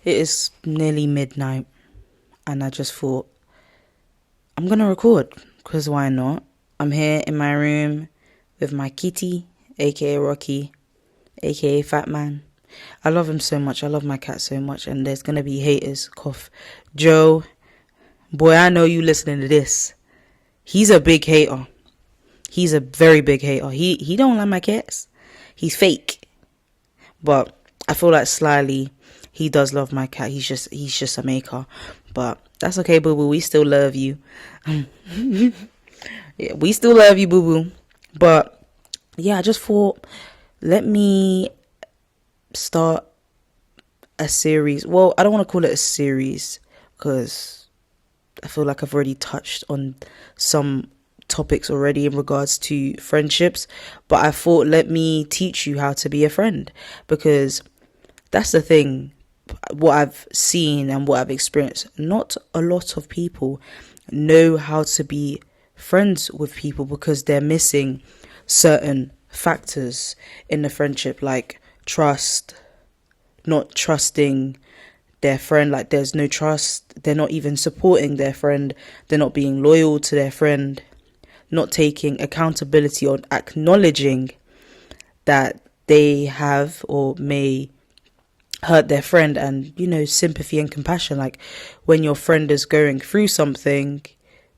It is nearly midnight, and I just thought, I'm gonna record, because why not? I'm here in my room with my kitty, aka Rocky, aka Fat Man. I love him so much, I love my cat so much, and there's gonna be haters, cough. Joe, boy, I know you listening to this. He's a big hater. He's a very big hater. He don't like my cats. He's fake. But I feel like slyly he does love my cat. He's just a maker. But that's okay, boo boo. We still love you. Yeah, we still love you, boo boo. But yeah, I just thought, let me start a series. Well, I don't want to call it a series because I feel like I've already touched on some topics already in regards to friendships, but I thought, let me teach you how to be a friend, because that's the thing. What I've seen and what I've experienced, not a lot of people know how to be friends with people because they're missing certain factors in the friendship, like trust, not trusting their friend. Like, there's no trust. They're not even supporting their friend. They're not being loyal to their friend, not taking accountability or acknowledging that they have or may hurt their friend, and sympathy and compassion. Like, when your friend is going through something,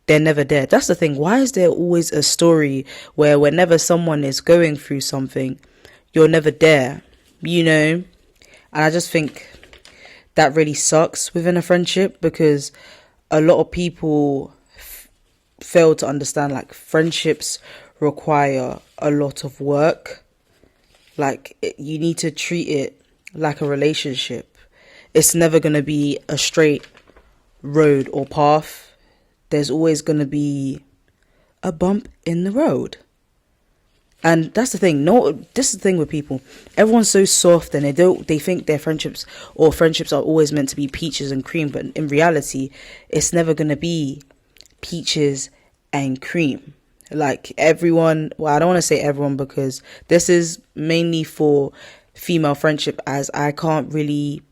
they're never there. That's the thing. Why is there always a story where whenever someone is going through something, you're never there? And I just think that really sucks within a friendship, because a lot of people fail to understand, like, friendships require a lot of work. Like, you need to treat it like a relationship. It's never going to be a straight road or path. There's always going to be a bump in the road. And that's the thing. No, this is the thing with people. Everyone's so soft, and they think their friendships are always meant to be peaches and cream, but in reality, it's never going to be peaches and cream. Like, everyone, well, I don't want to say everyone, because this is mainly for female friendship, as I can't really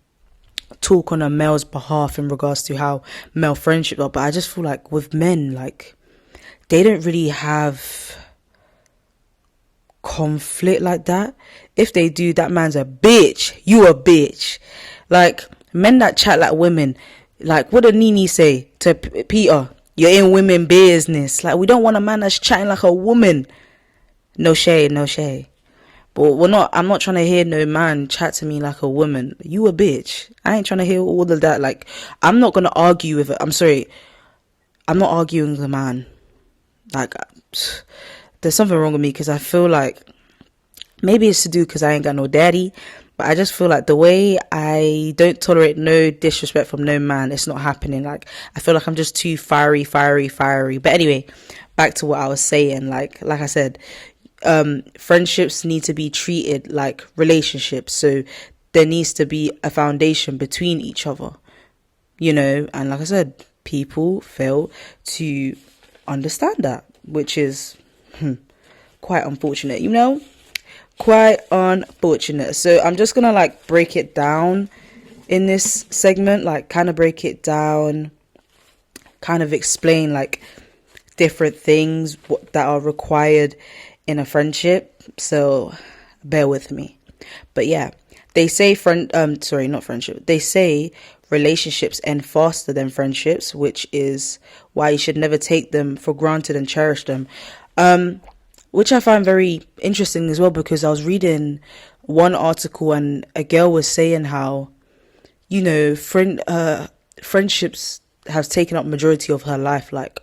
talk on a male's behalf in regards to how male friendships are. But I just feel like with men, like, they don't really have conflict like that. If they do, that man's a bitch. You a bitch. Like, men that chat like women, like, what did Nene say to Peter? You're in women business. Like, we don't want a man that's chatting like a woman. No shade. But I'm not trying to hear no man chat to me like a woman. You a bitch. I ain't trying to hear all of that. Like, I'm not going to argue with it. I'm sorry. I'm not arguing with a man. Like, there's something wrong with me, because I feel like maybe it's to do because I ain't got no daddy. But I just feel like the way I don't tolerate no disrespect from no man, it's not happening. Like, I feel like I'm just too fiery. But anyway, back to what I was saying. Like I said, friendships need to be treated like relationships. So there needs to be a foundation between each other, and like I said, people fail to understand that, which is quite unfortunate, quite unfortunate. So I'm just gonna, like, break it down in this segment, like, kind of break it down, kind of explain, like, different things that are required in a friendship. So bear with me. But yeah, they say not friendship. They say relationships end faster than friendships, which is why you should never take them for granted and cherish them. Which I find very interesting as well, because I was reading one article and a girl was saying how, friendships have taken up majority of her life. Like,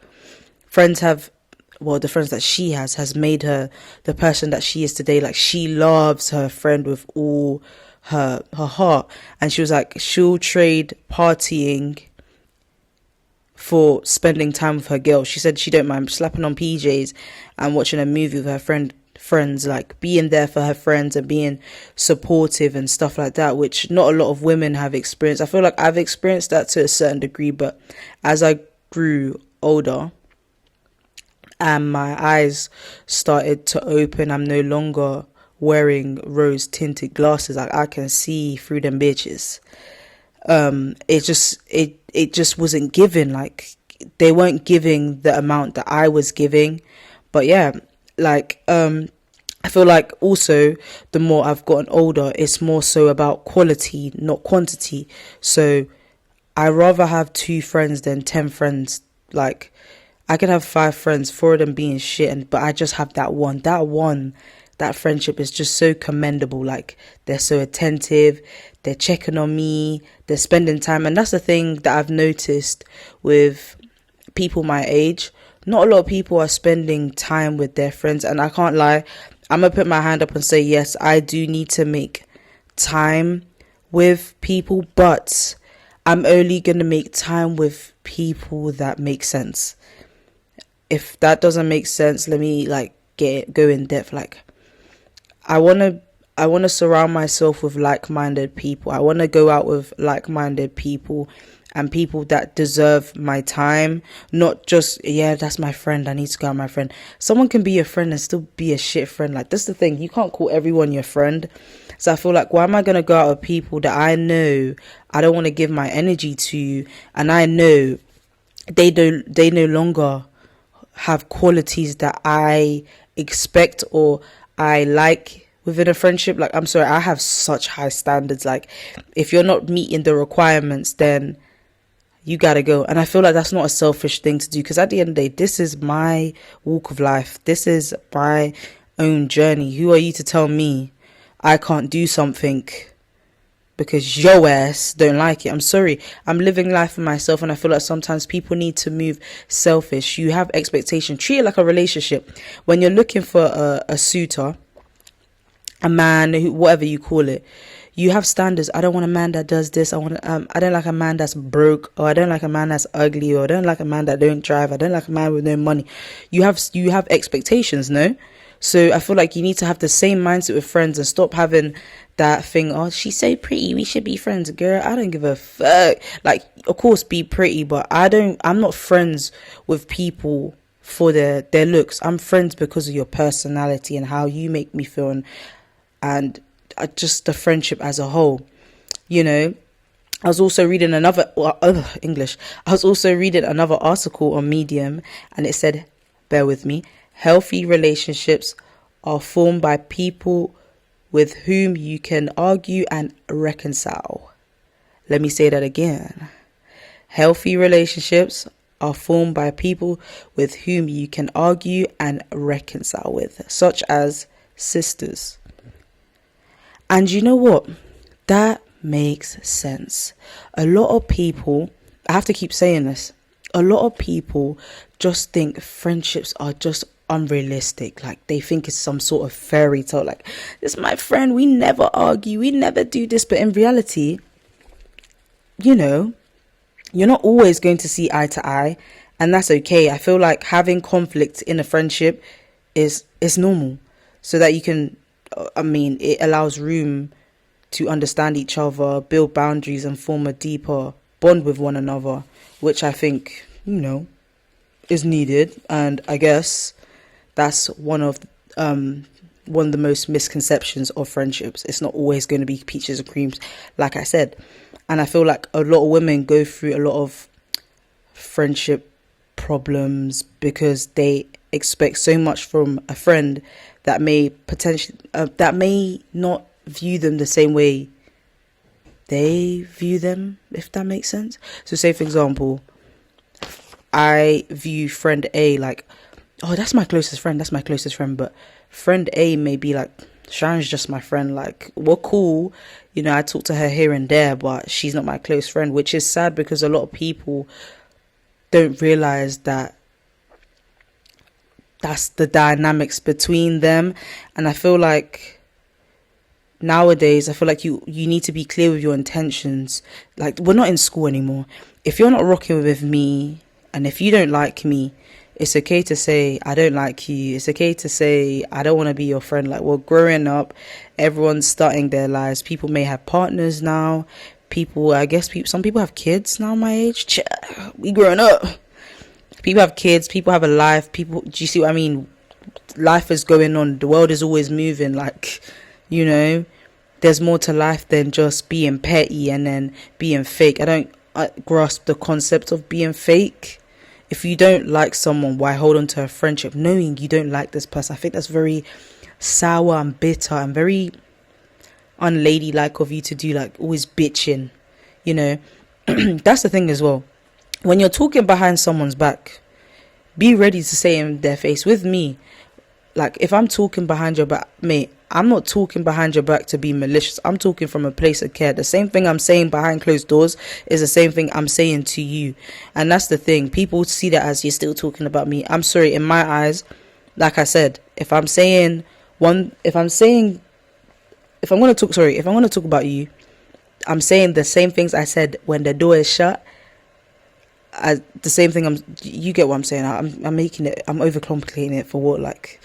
the friends that she has made her the person that she is today. Like, she loves her friend with all her heart. And she was like, she'll trade partying for spending time with her girl. She said she don't mind slapping on PJs and watching a movie with her friends, like, being there for her friends and being supportive and stuff like that, which not a lot of women have experienced. I feel like I've experienced that to a certain degree, but as I grew older and my eyes started to open, I'm no longer wearing rose tinted glasses. Like, I can see through them bitches. It just wasn't given. Like, they weren't giving the amount that I was giving. But yeah, like, I feel like also the more I've gotten older, it's more so about quality, not quantity. So I rather have 2 friends than 10 friends. Like, I could have 5 friends, 4 of them being shit, but I just have that one. That friendship is just so commendable. Like, they're so attentive, they're checking on me, they're spending time. And that's the thing that I've noticed with people my age. Not a lot of people are spending time with their friends. And I can't lie, I'm going to put my hand up and say, yes, I do need to make time with people, but I'm only going to make time with people that make sense. If that doesn't make sense, let me like go in depth. Like, I want to surround myself with like-minded people. I want to go out with like-minded people and people that deserve my time. Not just, yeah, that's my friend, I need to go out with my friend. Someone can be your friend and still be a shit friend. Like, that's the thing. You can't call everyone your friend. So I feel like, why am I going to go out with people that I know I don't want to give my energy to, and I know they no longer have qualities that I expect or I like within a friendship? Like, I'm sorry, I have such high standards. Like, if you're not meeting the requirements, then you gotta go. And I feel like that's not a selfish thing to do, because at the end of the day, this is my walk of life. This is my own journey. Who are you to tell me I can't do something because your ass don't like it? I'm sorry. I'm living life for myself, and I feel like sometimes people need to move selfish. You have expectation. Treat it like a relationship. When you're looking for a suitor, a man, whatever you call it, you have standards. I don't want a man that does this. I don't like a man that's broke, or I don't like a man that's ugly, or I don't like a man that don't drive. I don't like a man with no money. You have expectations, no? So I feel like you need to have the same mindset with friends and stop having that thing, oh, she's so pretty, we should be friends. Girl, I don't give a fuck. Like, of course, be pretty, but I'm not friends with people for their looks. I'm friends because of your personality and how you make me feel, and just the friendship as a whole. You know, I was also reading another English. I was also reading another article on Medium, and it said, bear with me, healthy relationships are formed by people with whom you can argue and reconcile. Let me say that again. Healthy relationships are formed by people with whom you can argue and reconcile with, such as sisters. And you know what? That makes sense. A lot of people, I have to keep saying this, a lot of people just think friendships are just unrealistic. Like, they think it's some sort of fairy tale. Like, this is my friend, we never argue, we never do this. But in reality, you know, you're not always going to see eye to eye, and that's okay. I feel like having conflict in a friendship is normal, so that you can, it allows room to understand each other, build boundaries, and form a deeper bond with one another, which I think, is needed. And I guess that's one of the most misconceptions of friendships. It's not always going to be peaches and creams, like I said. And I feel like a lot of women go through a lot of friendship problems because they expect so much from a friend that may not view them the same way they view them, if that makes sense. So say, for example, I view friend A like, oh, that's my closest friend, but friend A may be like, Sharon's just my friend, like, we're cool, I talk to her here and there, but she's not my close friend, which is sad because a lot of people don't realize that that's the dynamics between them. And I feel like nowadays, you need to be clear with your intentions. Like, we're not in school anymore. If you're not rocking with me, and if you don't like me, it's okay to say, I don't like you. It's okay to say, I don't want to be your friend. Like, we're growing up. Everyone's starting their lives. People may have partners now. Some people have kids now my age. We growing up. People have kids. People have a life. Do you see what I mean? Life is going on. The world is always moving. Like, there's more to life than just being petty and then being fake. I don't grasp the concept of being fake. If you don't like someone, why hold on to a friendship knowing you don't like this person? I think that's very sour and bitter and very unladylike of you to do, like always bitching, you know. That's the thing as well. When you're talking behind someone's back, be ready to say in their face. With me, like if I'm talking behind your back, mate, I'm not talking behind your back to be malicious. I'm talking from a place of care. The same thing I'm saying behind closed doors is the same thing I'm saying to you. And that's the thing. People see that as you're still talking about me. I'm sorry, in my eyes, like I said, if I'm going to talk about you, I'm saying the same things I said when the door is shut. The same thing. You get what I'm saying. I'm overcomplicating it for what, like,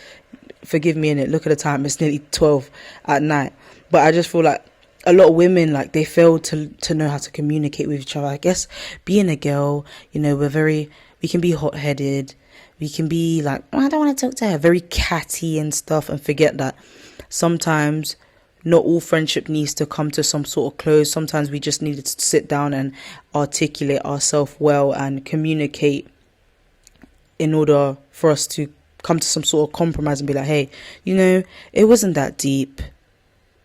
forgive me, innit? Look at the time, it's nearly 12 at night. But I just feel like a lot of women, like, they fail to know how to communicate with each other. I guess being a girl, you know, we can be hot-headed, we can be like, oh, I don't want to talk to her, very catty and stuff, and forget that sometimes not all friendship needs to come to some sort of close. Sometimes we just need to sit down and articulate ourselves well and communicate in order for us to come to some sort of compromise and be like, hey, you know, it wasn't that deep.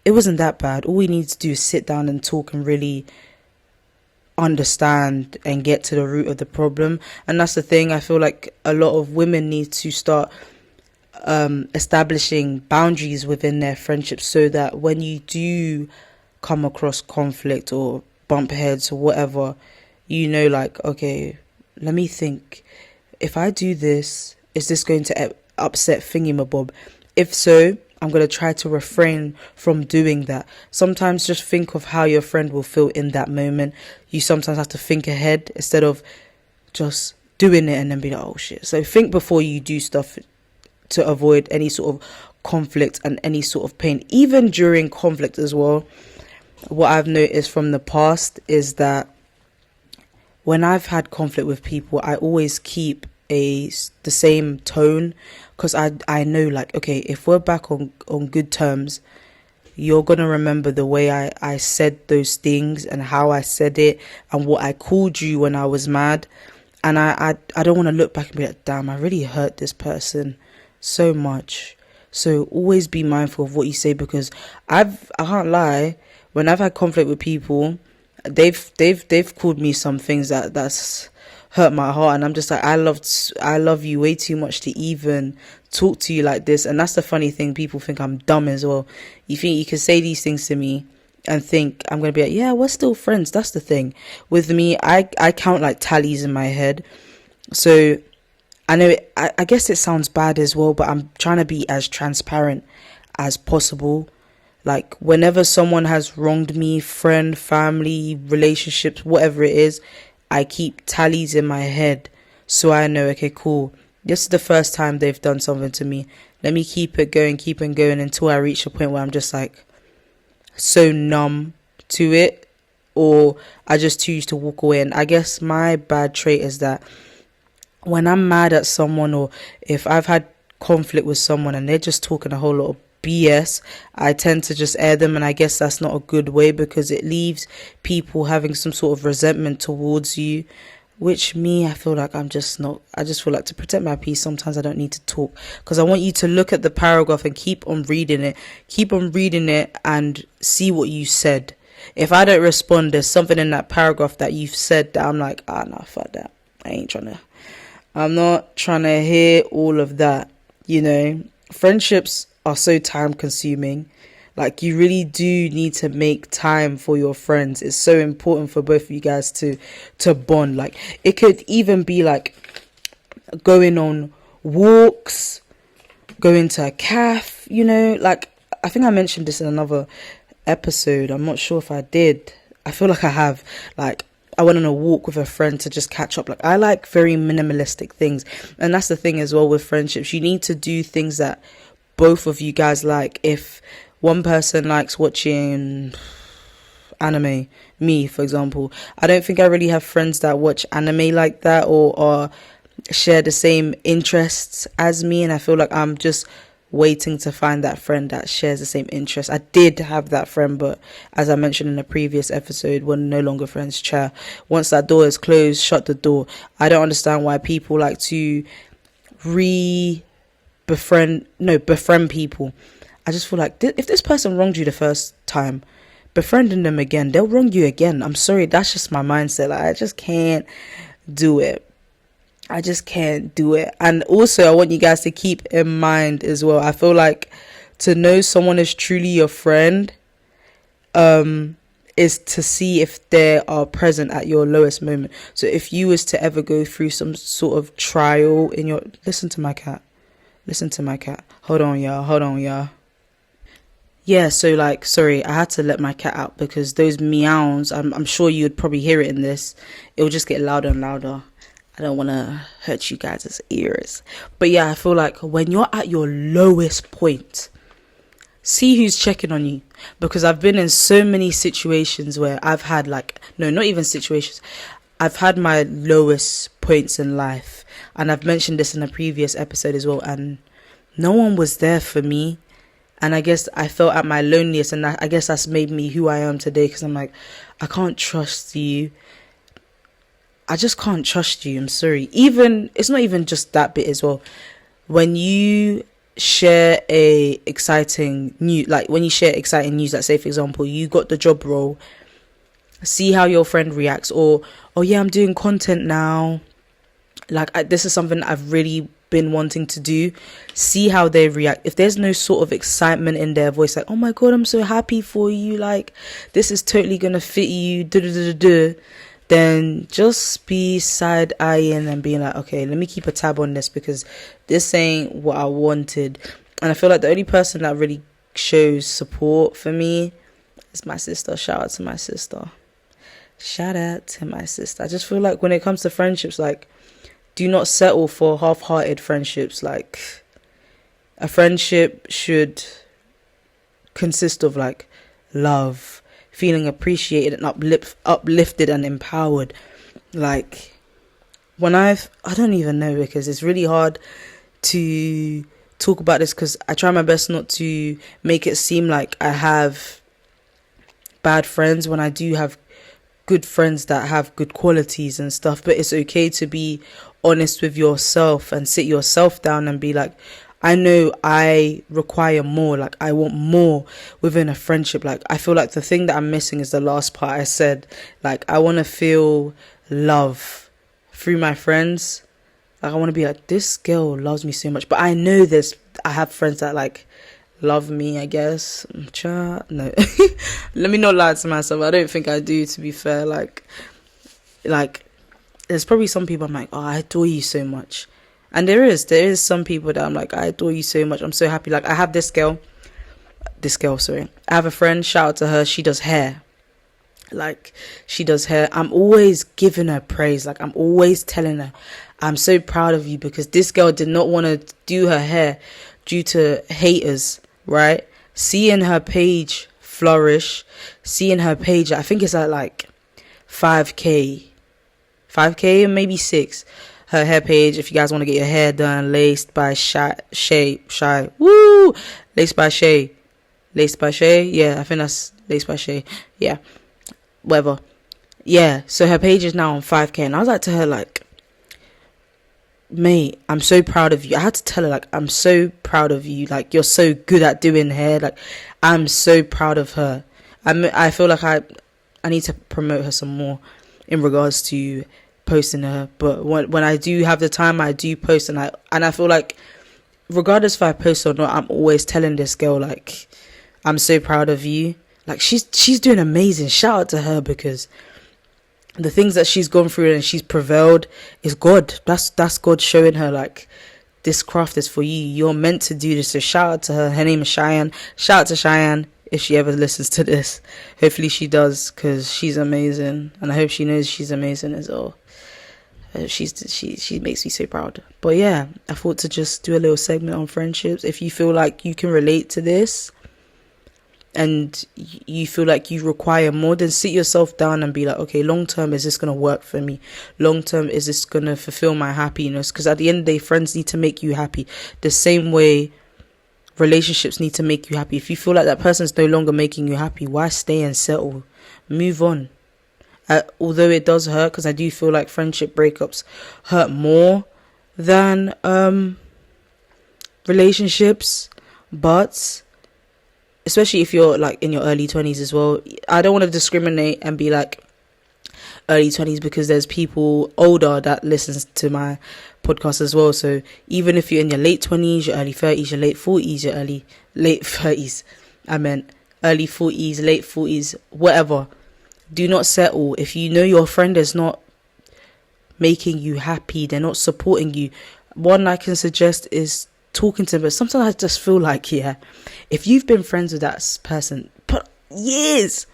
It wasn't that bad. All we need to do is sit down and talk and really understand and get to the root of the problem. And that's the thing. I feel like a lot of women need to start establishing boundaries within their friendships so that when you do come across conflict or bump heads or whatever, you know, like, okay, let me think. If I do this, is this going to upset Thingy-mabob? If so, I'm going to try to refrain from doing that. Sometimes just think of how your friend will feel in that moment. You sometimes have to think ahead instead of just doing it and then be like, oh shit. So think before you do stuff to avoid any sort of conflict and any sort of pain. Even during conflict as well, what I've noticed from the past is that when I've had conflict with people, I always keep the same tone, because I know, like, okay, if we're back on good terms, you're going to remember the way I said those things and how I said it and what I called you when I was mad. And I don't want to look back and be like, damn, I really hurt this person so much. So always be mindful of what you say, because I can't lie, when I've had conflict with people, they've called me some things that's hurt my heart, and I'm just like, I love you way too much to even talk to you like this. And that's the funny thing, people think I'm dumb as well. You think you can say these things to me and think I'm gonna be like, yeah, we're still friends. That's the thing with me. I count like tallies in my head, so I know I guess it sounds bad as well, but I'm trying to be as transparent as possible. Like, whenever someone has wronged me, friend, family, relationships, whatever it is, I keep tallies in my head, so I know, okay, cool, this is the first time they've done something to me. Let me keep it going until I reach a point where I'm just like so numb to it, or I just choose to walk away. And I guess my bad trait is that when I'm mad at someone, or if I've had conflict with someone and they're just talking a whole lot of BS, I tend to just air them. And I guess that's not a good way, because it leaves people having some sort of resentment towards you, which I feel like I just feel like, to protect my peace, sometimes I don't need to talk, because I want you to look at the paragraph and keep on reading it and see what you said. If I don't respond, there's something in that paragraph that you've said that I'm like, nah, fuck that, I'm not trying to hear all of that. You know, friendships are so time consuming. Like, you really do need to make time for your friends. It's so important for both of you guys to bond. Like, it could even be like going on walks, going to a cafe, you know. Like, I think I mentioned this in another episode. I'm not sure if I did. I feel like I have. Like, I went on a walk with a friend to just catch up. Like, I like very minimalistic things. And that's the thing as well with friendships. You need to do things that both of you guys like. If one person likes watching anime, me, for example, I don't think I really have friends that watch anime like that, or share the same interests as me. And I feel like I'm just waiting to find that friend that shares the same interest. I did have that friend, but as I mentioned in a previous episode, we're no longer friends. Chair. Once that door is closed, shut the door. I don't understand why people like to befriend people. I just feel like if this person wronged you the first time, befriending them again, they'll wrong you again. I'm sorry, that's just my mindset. Like, I just can't do it. And also, I want you guys to keep in mind as well, I feel like to know someone is truly your friend is to see if they are present at your lowest moment. So if you was to ever go through some sort of trial in your... Listen to my cat. Hold on, y'all. Yeah, so like, sorry, I had to let my cat out because those meows, I'm sure you'd probably hear it in this. It will just get louder and louder. I don't want to hurt you guys' ears. But yeah, I feel like when you're at your lowest point, see who's checking on you. Because I've been in so many situations where I've had not even situations. I've had my lowest points in life. And I've mentioned this in a previous episode as well. And no one was there for me. And I guess I felt at my loneliest, and I guess that's made me who I am today, because I'm like, I can't trust you. I just can't trust you. I'm sorry. It's not even just that bit as well. When you share exciting news, like say for example, you got the job role, see how your friend reacts, or, oh yeah, I'm doing content now. This is something I've really been wanting to do. See how they react. If there's no sort of excitement in their voice, like, oh my god, I'm so happy for you, like this is totally gonna fit you, then just be side-eyeing and being like, okay, let me keep a tab on this because this ain't what I wanted. And I feel like the only person that really shows support for me is my sister. Shout out to my sister. I just feel like when it comes to friendships, like, do not settle for half-hearted friendships. Like, a friendship should consist of like love, feeling appreciated and uplifted and empowered. Like, when I don't even know, because it's really hard to talk about this, because I try my best not to make it seem like I have bad friends when I do have good friends that have good qualities and stuff. But it's okay to be honest with yourself and sit yourself down and be like, I know I require more, like I want more within a friendship. Like, I feel like the thing that I'm missing is the last part I said. Like, I want to feel love through my friends. Like, I want to be like, this girl loves me so much. But I know I have friends that like love me, I guess. No. Let me not lie to myself. I don't think I do, to be fair. Like there's probably some people I'm like, oh, I adore you so much. And there is some people that I'm like, I adore you so much. I'm so happy. Like, I have this girl, I have a friend, shout out to her. She does hair. Like, she does hair. I'm always giving her praise. Like, I'm always telling her, I'm so proud of you, because this girl did not want to do her hair due to haters, right? Seeing her page flourish, seeing her page, I think it's at like 5k or maybe 6. Her hair page, if you guys want to get your hair done, Laced by Shay. Woo! Laced by Shay. Yeah, I think that's Laced by Shay. Yeah, whatever. Yeah, so her page is now on 5k, and I was like to her, like, mate, I'm so proud of you. I had to tell her, like, I'm so proud of you. Like, you're so good at doing hair. Like, I'm so proud of her. I feel like I need to promote her some more in regards to posting her. But when I do have the time, I do post, and I feel like regardless if I post or not, I'm always telling this girl, like, I'm so proud of you. Like, she's doing amazing. Shout out to her, because the things that she's gone through and she's prevailed is God. That's God showing her, like, this craft is for you. You're meant to do this. So shout out to her. Her name is Cheyenne. Shout out to Cheyenne if she ever listens to this. Hopefully she does, because she's amazing, and I hope she knows she's amazing as well. She makes me so proud. But yeah, I thought to just do a little segment on friendships. If you feel like you can relate to this and you feel like you require more, then sit yourself down and be like, okay, long term, is this going to work for me? Long term, is this going to fulfill my happiness? Because at the end of the day, friends need to make you happy. The same way relationships need to make you happy. If you feel like that person's no longer making you happy, why stay and settle? Move on. Although it does hurt, because I do feel like friendship breakups hurt more than relationships, but especially if you're like in your early 20s as well. I don't want to discriminate and be like early 20s, because there's people older that listens to my podcast as well. So even if you're in your late 20s, your early 30s, your late 40s, your late 30s, I meant early 40s, late 40s, whatever, do not settle. If you know your friend is not making you happy, they're not supporting you, one I can suggest is talking to them. But sometimes I just feel like, yeah, if you've been friends with that person for years,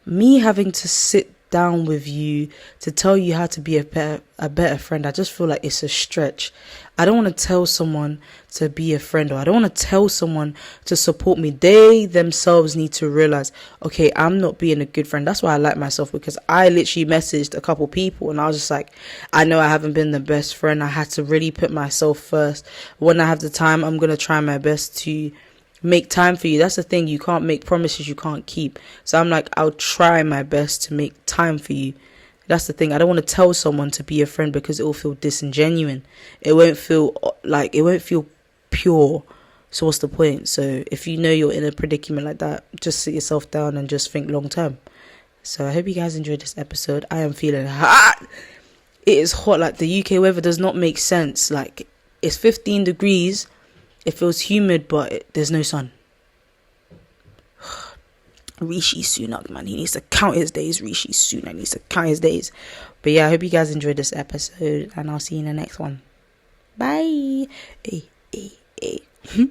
me having to sit down with you to tell you how to be a better friend, I just feel like it's a stretch. I don't want to tell someone to be a friend, or I don't want to tell someone to support me. They themselves need to realize, okay, I'm not being a good friend. That's why I like myself, because I literally messaged a couple people and I was just like, I know I haven't been the best friend. I had to really put myself first. When I have the time, I'm going to try my best to make time for you. That's the thing. You can't make promises you can't keep. So I'm like, I'll try my best to make time for you. That's the thing. I don't want to tell someone to be a friend, because it will feel disingenuous. It won't feel pure. So what's the point? So if you know you're in a predicament like that, just sit yourself down and just think long term. So I hope you guys enjoyed this episode. I am feeling hot. It is hot. Like, the UK weather does not make sense. Like, it's 15 degrees. It feels humid, but there's no sun. Rishi Sunak, man, he needs to count his days. Rishi Sunak needs to count his days. But yeah, I hope you guys enjoyed this episode, and I'll see you in the next one. Bye. Hey, hey, hey.